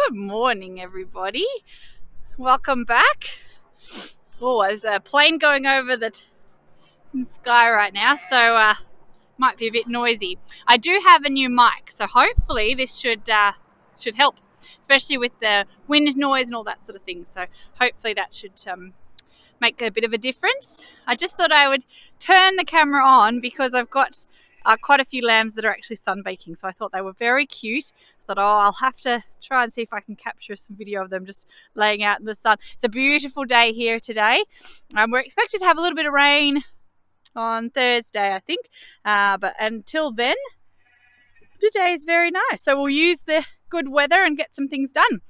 Good morning, everybody. Welcome back. Oh, there's a plane going over the sky right now, so might be a bit noisy. I do have a new mic, so hopefully this should help, especially with the wind noise and all that sort of thing. So hopefully that should make a bit of a difference. I just thought I would turn the camera on because I've got quite a few lambs that are actually sunbaking, so I thought they were very cute. I thought, I'll have to try and see if I can capture some video of them just laying out in the sun. It's a beautiful day here today. We're expected to have a little bit of rain on Thursday, I think, but until then, today is very nice. So we'll use the good weather and get some things done.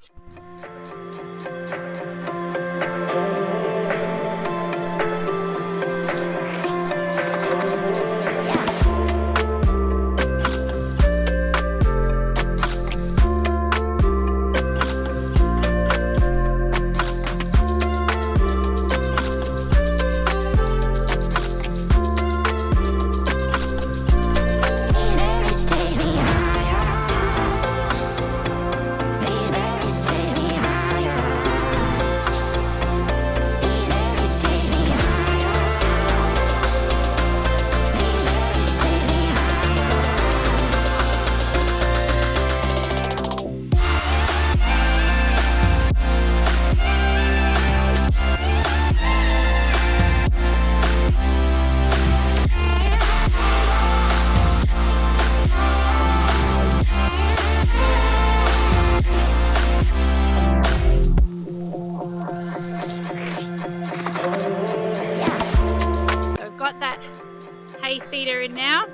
Hay feeder in now,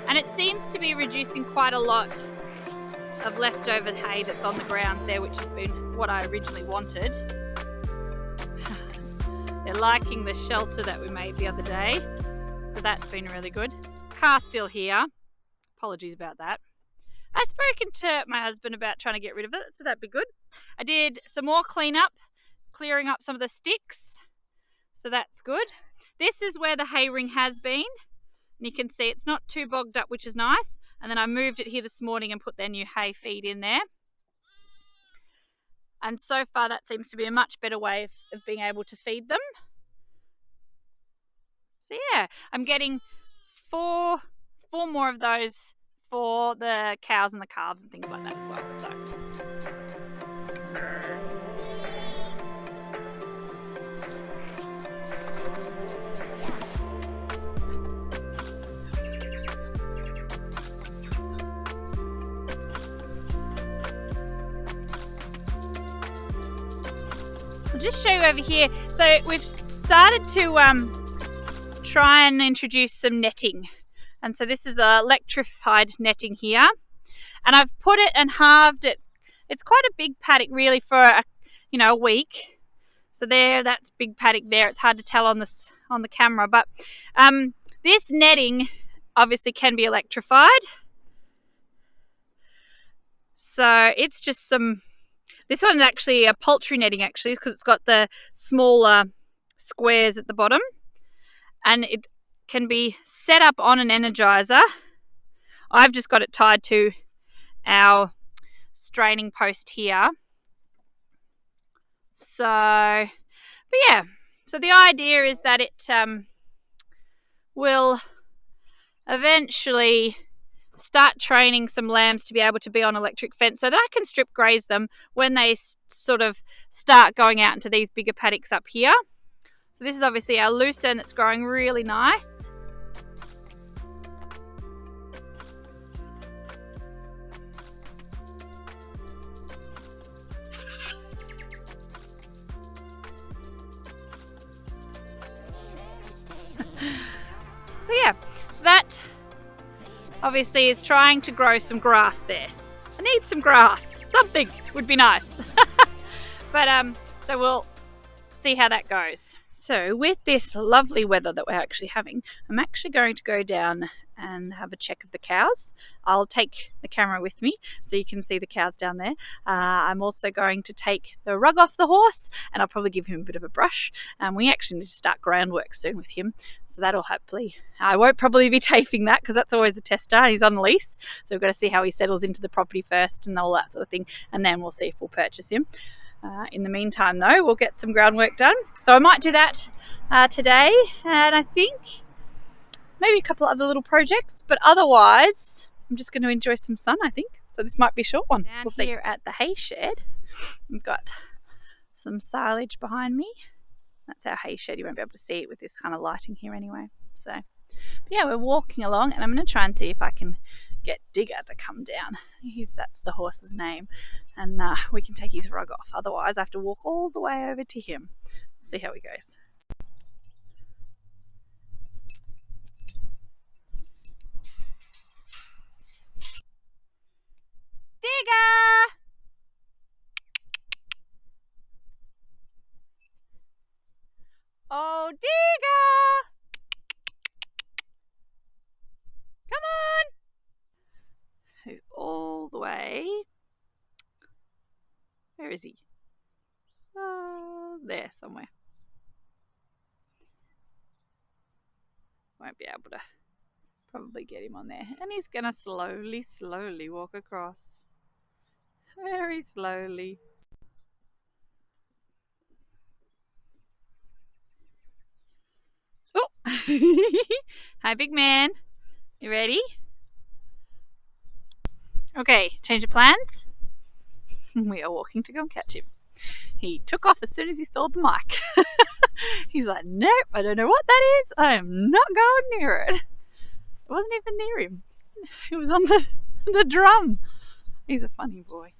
and it seems to be reducing quite a lot of leftover hay that's on the ground there, which has been what I originally wanted. They're liking the shelter that we made the other day, so that's been really good. Car's still here, apologies about that. I've spoken to my husband about trying to get rid of it, so that'd be good. I did some more cleanup, clearing up some of the sticks, so that's good. This is where the hay ring has been, and you can see it's not too bogged up, which is nice. And then I moved it here this morning and put their new hay feed in there. And so far that seems to be a much better way of being able to feed them. So yeah, I'm getting four more of those for the cows and the calves and things like that as well. So I'll just show you over here. So we've started to try and introduce some netting. And so this is electrified netting here. And I've put it and halved it. It's quite a big paddock really for a week. So there, that's big paddock there. It's hard to tell on the camera. But this netting obviously can be electrified. So it's just this one's actually a poultry netting actually, because it's got the smaller squares at the bottom, and it can be set up on an energizer. I've just got it tied to our straining post here. So the idea is that it will eventually start training some lambs to be able to be on electric fence so that I can strip graze them when they sort of start going out into these bigger paddocks up here. So this is obviously our lucerne that's growing really nice. But yeah, so that obviously is trying to grow some grass there. I need some grass. Something would be nice. But so we'll see how that goes. So with this lovely weather that we're actually having, I'm actually going to go down and have a check of the cows. I'll take the camera with me so you can see the cows down there. I'm also going to take the rug off the horse, and I'll probably give him a bit of a brush. We actually need to start groundwork soon with him. So that'll hopefully, I won't probably be taping that because that's always a tester. He's on lease, so we've got to see how he settles into the property first and all that sort of thing, and then we'll see if we'll purchase him. In the meantime though, we'll get some groundwork done. So I might do that today, and I think maybe a couple of other little projects, but otherwise I'm just going to enjoy some sun, I think. So this might be a short one. We'll see. Here at the hay shed, we've got some silage behind me. That's our hay shed. You won't be able to see it with this kind of lighting here anyway. So yeah, we're walking along, and I'm going to try and see if I can get Digger to come down. That's the horse's name, and we can take his rug off. Otherwise I have to walk all the way over to him. See how he goes. Digger! Oh, Digger! Come on! He's all the way. Where is he? There somewhere. Won't be able to probably get him on there. And he's gonna slowly walk across. Very slowly. Oh! Hi, big man. You ready? Okay, change of plans. We are walking to go and catch him. He took off as soon as he saw the mic. He's like, nope, I don't know what that is. I am not going near it. It wasn't even near him. It was on the drum. He's a funny boy.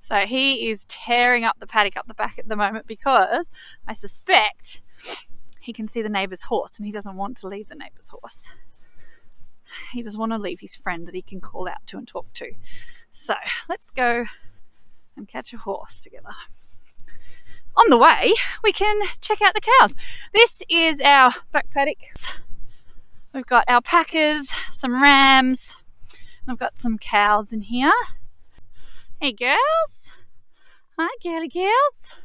So he is tearing up the paddock up the back at the moment because I suspect he can see the neighbour's horse, and he doesn't want to leave the neighbour's horse. He doesn't want to leave his friend that he can call out to and talk to. So let's go and catch a horse together. On the way, we can check out the cows. This is our back paddock. We've got alpacas, some rams, and I've got some cows in here. Hey girls. Hi girly girls.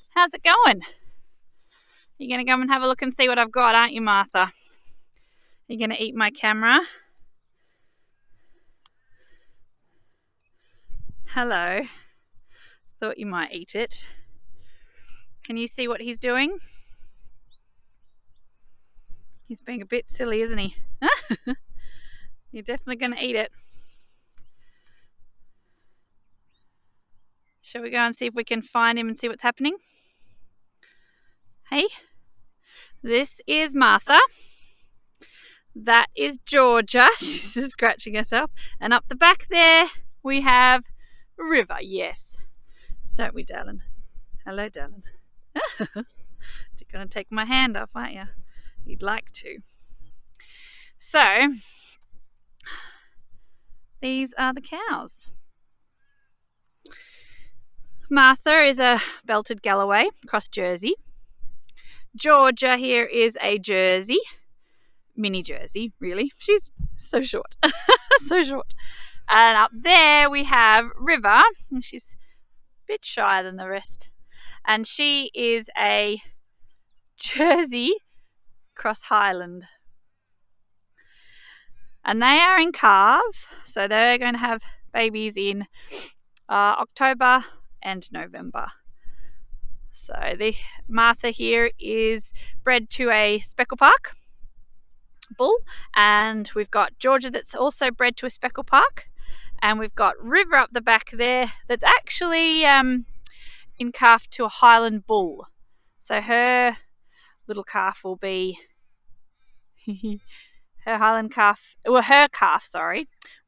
How's it going? You're going to come and have a look and see what I've got, aren't you, Martha? You're going to eat my camera? Hello. Thought you might eat it. Can you see what he's doing? He's being a bit silly, isn't he? You're definitely going to eat it. Shall we go and see if we can find him and see what's happening? Hey, this is Martha. That is Georgia. She's just scratching herself. And up the back there, we have River. Yes. Don't we, darling? Hello, darling. You're going to take my hand off, aren't you? You'd like to. So, these are the cows. Martha is a belted Galloway, cross Jersey. Georgia here is a Jersey. Mini Jersey, really. She's so short. So short. And up there we have River. And she's a bit shyer than the rest. And she is a Jersey cross Highland. And they are in calve. So they're going to have babies in October and November. So the Martha here is bred to a Speckle Park bull, and we've got Georgia that's also bred to a Speckle Park, and we've got River up the back there that's actually in calf to a Highland bull. So her little calf will be her calf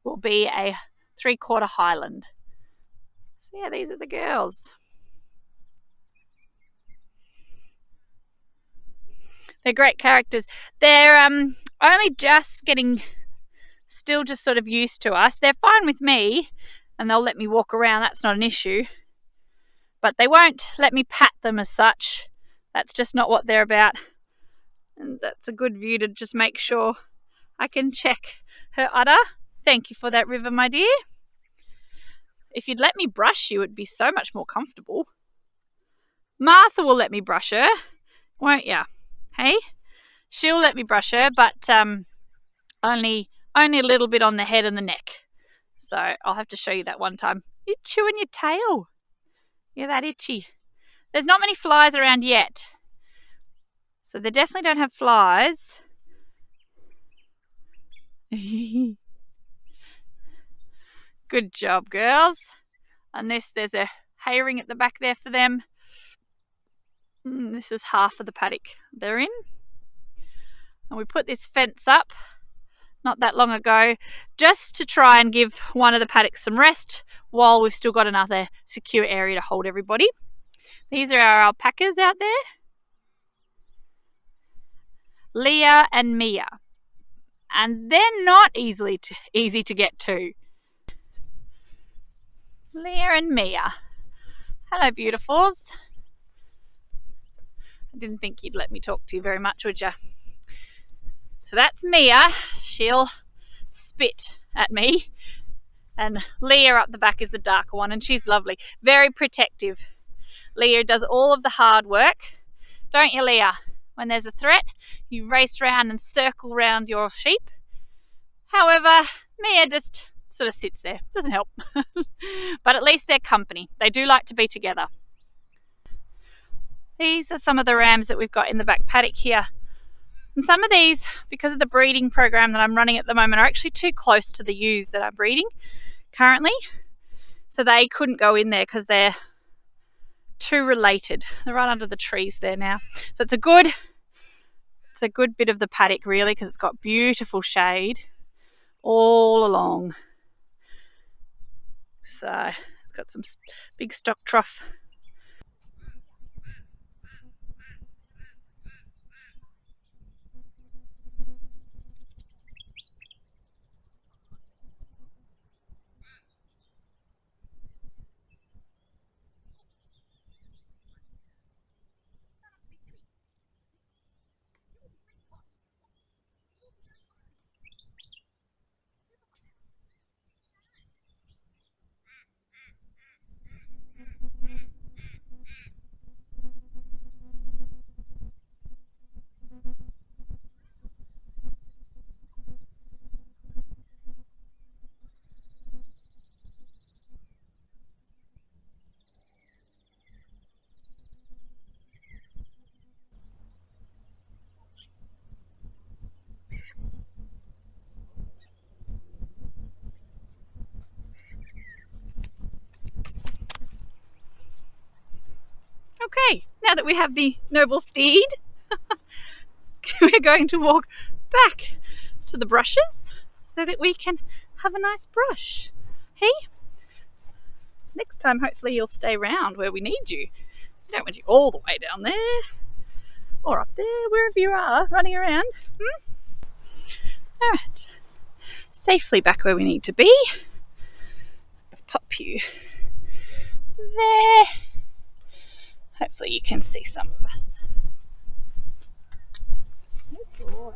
will be a 3/4 Highland. So yeah, these are the girls. They're great characters. They're only just still just sort of used to us. They're fine with me, and they'll let me walk around. That's not an issue. But they won't let me pat them as such. That's just not what they're about. And that's a good view to just make sure I can check her udder. Thank you for that, River, my dear. If you'd let me brush you, it'd be so much more comfortable. Martha will let me brush her, won't ya? Hey? She'll let me brush her, but only a little bit on the head and the neck. So I'll have to show you that one time. You're chewing your tail. You're that itchy. There's not many flies around yet. So they definitely don't have flies. Good job, girls. And there's a hay ring at the back there for them. This is half of the paddock they're in. And we put this fence up not that long ago just to try and give one of the paddocks some rest while we've still got another secure area to hold everybody. These are our alpacas out there. Leah and Mia. And they're not easy to get to. Leah and Mia. Hello, beautifuls. I didn't think you'd let me talk to you very much, would you? So that's Mia. She'll spit at me. And Leah up the back is a darker one, and she's lovely. Very protective. Leah does all of the hard work. Don't you, Leah? When there's a threat, you race round and circle round your sheep. However, Mia just sort of sits there. Doesn't help. But at least they're company. They do like to be together. These are some of the rams that we've got in the back paddock here. And some of these, because of the breeding program that I'm running at the moment, are actually too close to the ewes that I'm breeding currently. So they couldn't go in there because they're too related. They're right under the trees there now. So it's a good bit of the paddock really, because it's got beautiful shade all along. So it's got some big stock trough. Okay, now that we have the noble steed, we're going to walk back to the brushes so that we can have a nice brush. Hey? Next time, hopefully you'll stay round where we need you. We don't want you all the way down there or up there, wherever you are, running around. All right, safely back where we need to be. Let's pop you there. Hopefully you can see some of us. Oh,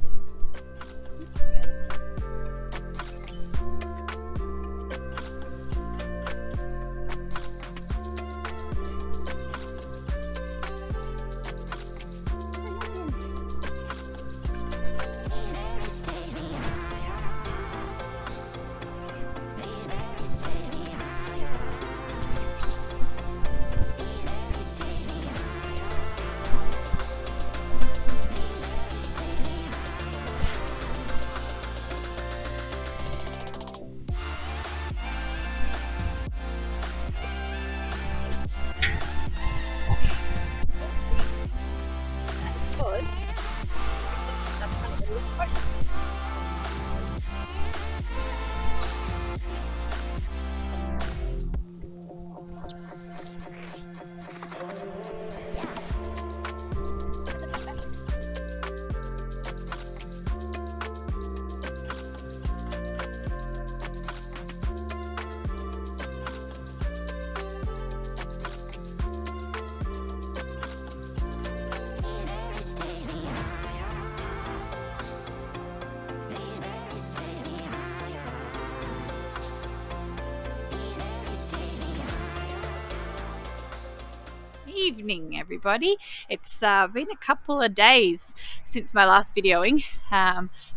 evening, everybody. It's been a couple of days since my last videoing.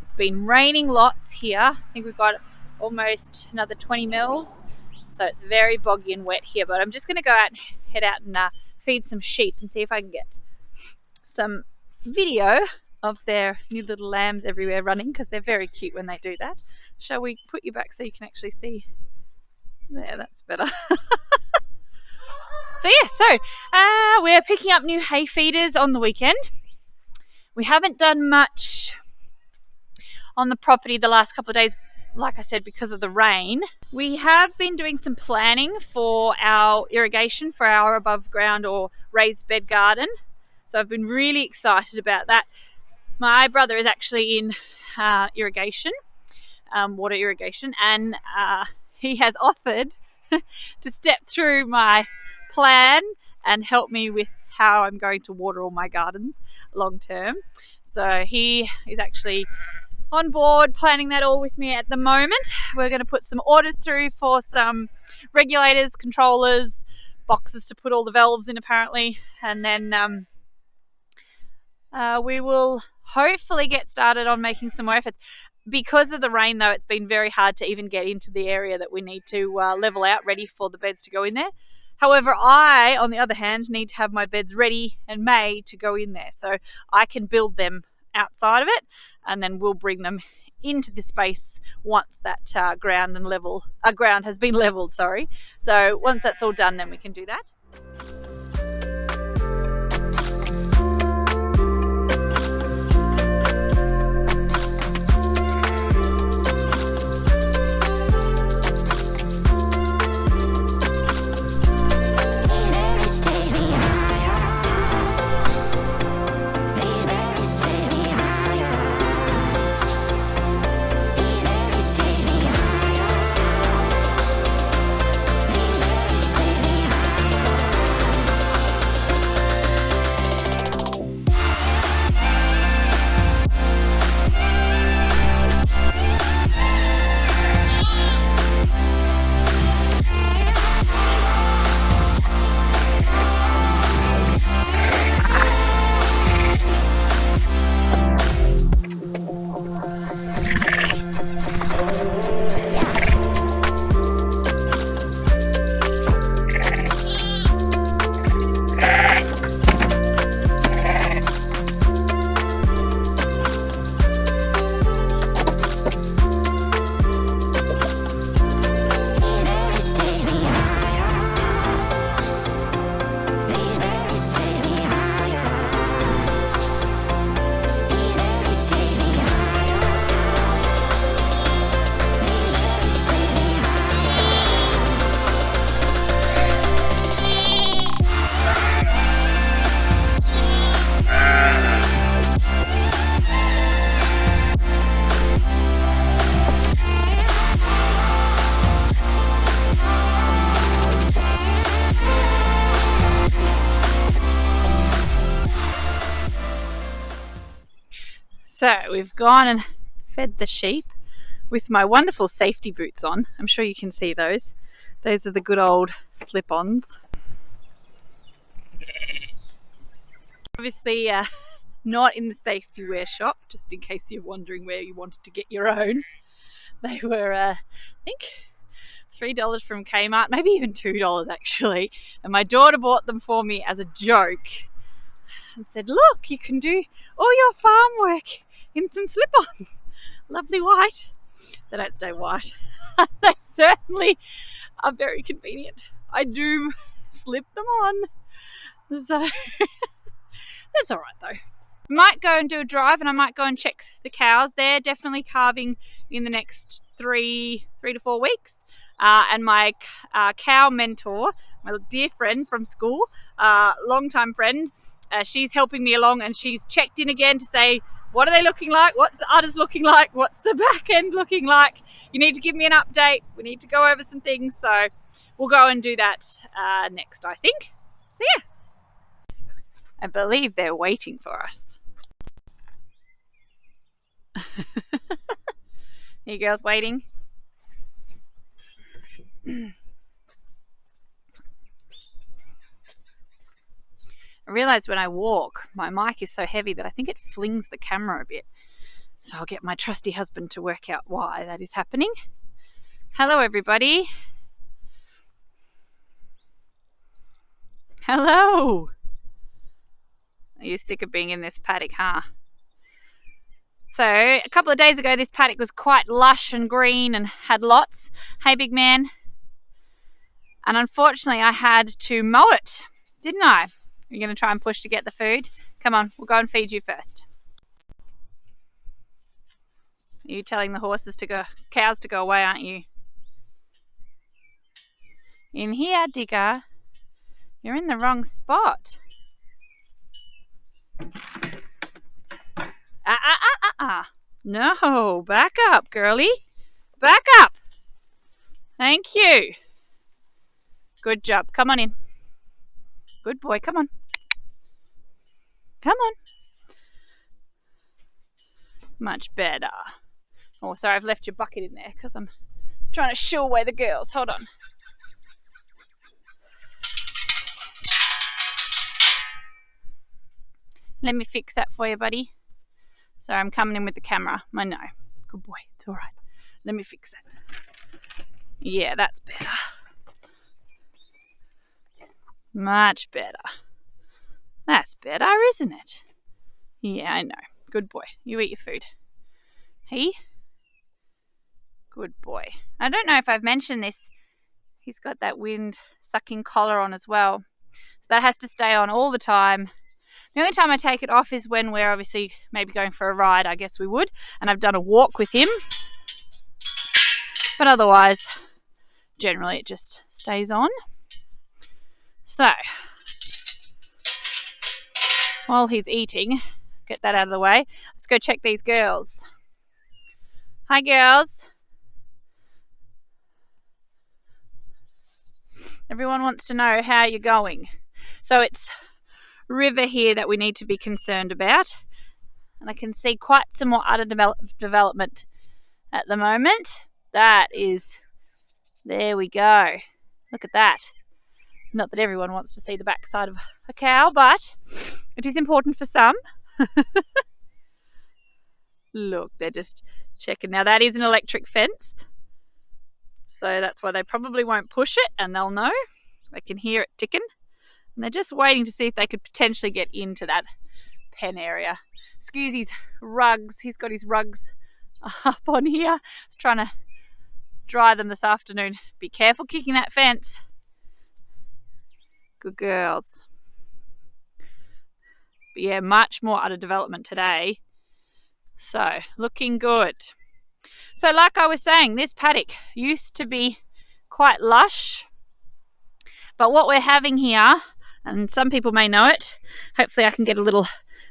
It's been raining lots here. I think we've got almost another 20 mils, so it's very boggy and wet here. But I'm just going to go out and head out and feed some sheep and see if I can get some video of their new little lambs everywhere running, because they're very cute when they do that. Shall we put you back so you can actually see? There, that's better. So we're picking up new hay feeders on the weekend. We haven't done much on the property the last couple of days, like I said, because of the rain. We have been doing some planning for our irrigation for our above ground or raised bed garden. So I've been really excited about that. My brother is actually in irrigation, water irrigation, and he has offered to step through my plan and help me with how I'm going to water all my gardens long term. So he is actually on board planning that all with me at the moment. We're going to put some orders through for some regulators, controllers, boxes to put all the valves in apparently, and then we will hopefully get started on making some more efforts. Because of the rain, though, it's been very hard to even get into the area that we need to level out, ready for the beds to go in there. However, I, on the other hand, need to have my beds ready and made to go in there. So I can build them outside of it, and then we'll bring them into the space once that ground has been leveled. So once that's all done, then we can do that. So we've gone and fed the sheep with my wonderful safety boots on. I'm sure you can see those. Those are the good old slip-ons. Obviously not in the safety wear shop, just in case you're wondering where you wanted to get your own. They were, I think, $3 from Kmart, maybe even $2 actually. And my daughter bought them for me as a joke and said, look, you can do all your farm work in some slip-ons. Lovely white. They don't stay white. They certainly are very convenient. I do slip them on. So that's all right though. I might go and do a drive, and I might go and check the cows. They're definitely calving in the next 3 to 4 weeks. And my cow mentor, my dear friend from school, long-time friend, she's helping me along, and she's checked in again to say, what are they looking like? What's the udders looking like? What's the back end looking like? You need to give me an update. We need to go over some things. So we'll go and do that next, I think. So yeah, I believe they're waiting for us. You girls waiting? I realise when I walk, my mic is so heavy that I think it flings the camera a bit. So I'll get my trusty husband to work out why that is happening. Hello, everybody. Hello. Are you sick of being in this paddock, huh? So a couple of days ago, this paddock was quite lush and green and had lots. Hey, big man. And unfortunately, I had to mow it, didn't I? You're going to try and push to get the food? Come on, we'll go and feed you first. You're telling the cows to go away, aren't you? In here, digger. You're in the wrong spot. No, back up, girlie. Back up. Thank you. Good job. Come on in. Good boy. Come on. Come on. Much better. Oh, sorry, I've left your bucket in there because I'm trying to shoo away the girls. Hold on. Let me fix that for you, buddy. Sorry, I'm coming in with the camera. I know. Good boy. It's all right. Let me fix it. Yeah, that's better. Much better. That's better, isn't it? Yeah, I know. Good boy. You eat your food. Hey? Good boy. I don't know if I've mentioned this. He's got that wind-sucking collar on as well. So that has to stay on all the time. The only time I take it off is when we're obviously maybe going for a ride. I guess we would. And I've done a walk with him. But otherwise, generally it just stays on. So, while he's eating, get that out of the way. Let's go check these girls. Hi, girls. Everyone wants to know how you're going. So it's river here that we need to be concerned about. And I can see quite some more udder development at the moment. That is, there we go. Look at that. Not that everyone wants to see the backside of a cow, but it is important for some. Look, they're just checking. Now that is an electric fence. So that's why they probably won't push it, and they'll know. They can hear it ticking. And they're just waiting to see if they could potentially get into that pen area. Excuse his rugs. He's got his rugs up on here. He's trying to dry them this afternoon. Be careful kicking that fence. Good girls. But yeah, much more udder development today. So, looking good. So like I was saying, this paddock used to be quite lush. But what we're having here, and some people may know it, hopefully I can get a little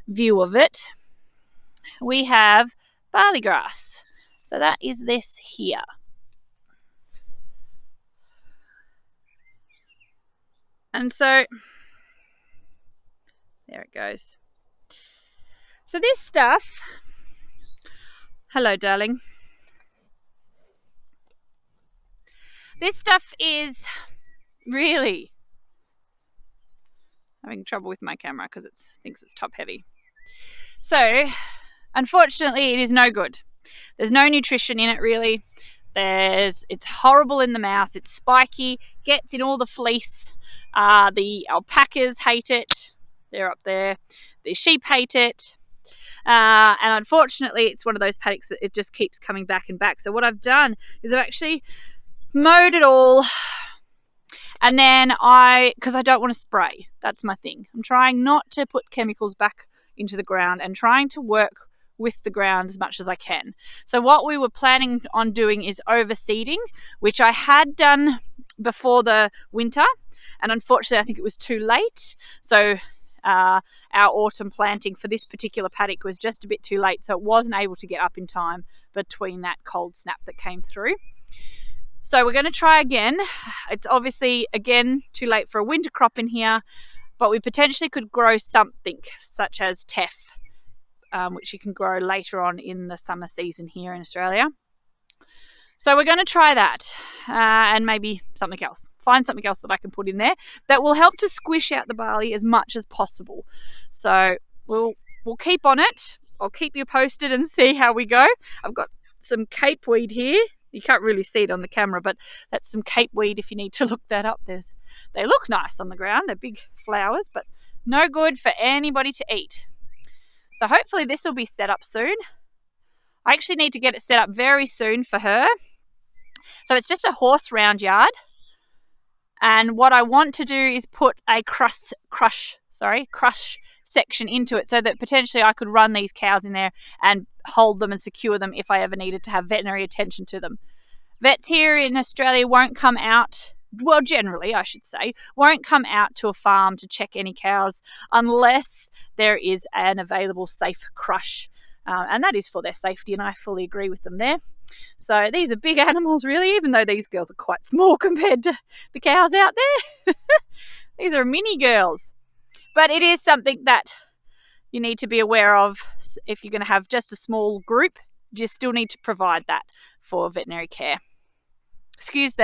view of it. We have barley grass. So that is this here. And so, there it goes. So this stuff, hello darling. This stuff is really having trouble with my camera because it thinks it's top heavy. So, unfortunately, it is no good. There's no nutrition in it really. It's horrible in the mouth. It's spiky, gets in all the fleece. The alpacas hate it. They're up there. The sheep hate it. And unfortunately, it's one of those paddocks that it just keeps coming back and back. So what I've done is I've actually mowed it all. And then because I don't want to spray. That's my thing. I'm trying not to put chemicals back into the ground and trying to work with the ground as much as I can. So what we were planning on doing is overseeding, which I had done before the winter. And unfortunately, I think it was too late. So our autumn planting for this particular paddock was just a bit too late. So it wasn't able to get up in time between that cold snap that came through. So we're going to try again. It's obviously, again, too late for a winter crop in here. But we potentially could grow something such as teff, which you can grow later on in the summer season here in Australia. So we're going to try that and maybe something else. Find something else that I can put in there that will help to squish out the barley as much as possible. So we'll keep on it. I'll keep you posted and see how we go. I've got some cape weed here. You can't really see it on the camera, but that's some cape weed if you need to look that up. They look nice on the ground. They're big flowers, but no good for anybody to eat. So hopefully this will be set up soon. I actually need to get it set up very soon for her. So it's just a horse round yard. And what I want to do is put a crush section into it so that potentially I could run these cows in there and hold them and secure them if I ever needed to have veterinary attention to them. Vets here in Australia won't come out, well, generally I should say, won't come out to a farm to check any cows unless there is an available safe crush. And that is for their safety, and I fully agree with them there. So these are big animals, really, even though these girls are quite small compared to the cows out there. These are mini girls. But it is something that you need to be aware of. If you're going to have just a small group, you still need to provide that for veterinary care. This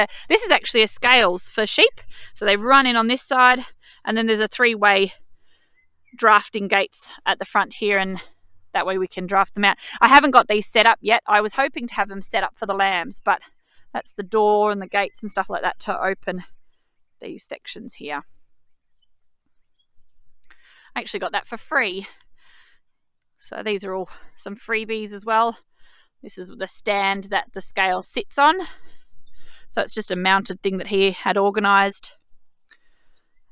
is actually a scales for sheep. So they run in on this side, and then there's a 3-way drafting gates at the front here, and that way we can draft them out. I haven't got these set up yet. I was hoping to have them set up for the lambs, but that's the door and the gates and stuff like that to open these sections here. I actually got that for free. So these are all some freebies as well. This is the stand that the scale sits on. So it's just a mounted thing that he had organised.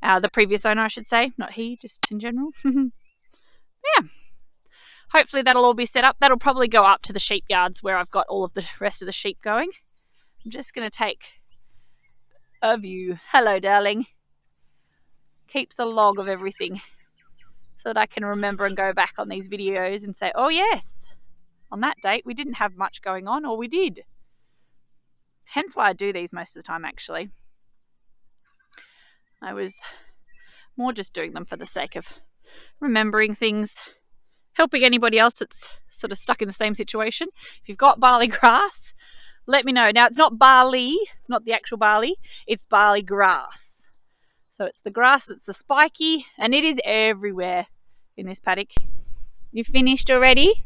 The previous owner, I should say. Not he, just in general. Yeah. Hopefully that'll all be set up. That'll probably go up to the sheep yards where I've got all of the rest of the sheep going. I'm just going to take a view. Hello, darling. Keeps a log of everything so that I can remember and go back on these videos and say, oh yes, on that date we didn't have much going on, or we did. Hence why I do these most of the time, actually. I was more just doing them for the sake of remembering things, helping anybody else that's sort of stuck in the same situation. If you've got barley grass, let me know. Now, it's not barley, it's not the actual barley, it's barley grass. So it's the grass that's the spiky, and it is everywhere in this paddock. You finished already?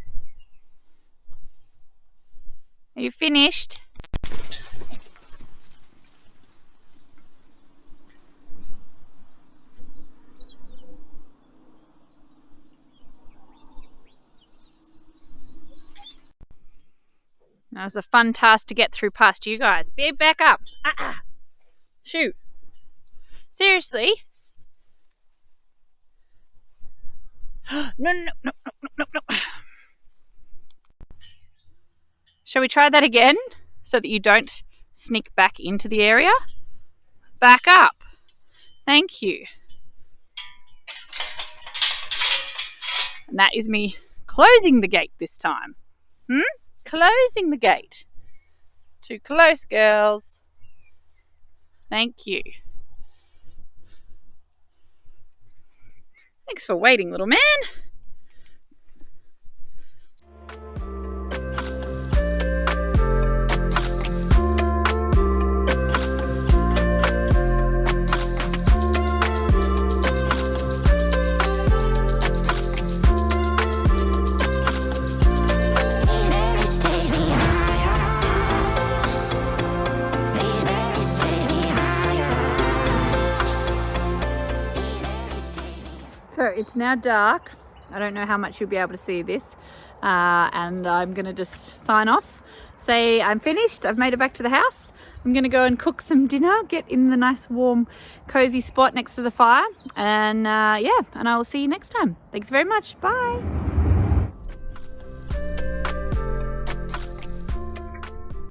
Are you finished? That was a fun task to get through past you guys. Back up. Shoot. Seriously? No. Shall we try that again so that you don't sneak back into the area? Back up. Thank you. And that is me closing the gate this time. Closing the gate. Too close, girls. Thank you. Thanks for waiting, little man. So it's now dark. I don't know how much you'll be able to see this. And I'm going to just sign off, say I'm finished. I've made it back to the house. I'm going to go and cook some dinner, get in the nice warm cozy spot next to the fire. And yeah, and I will see you next time. Thanks very much. Bye.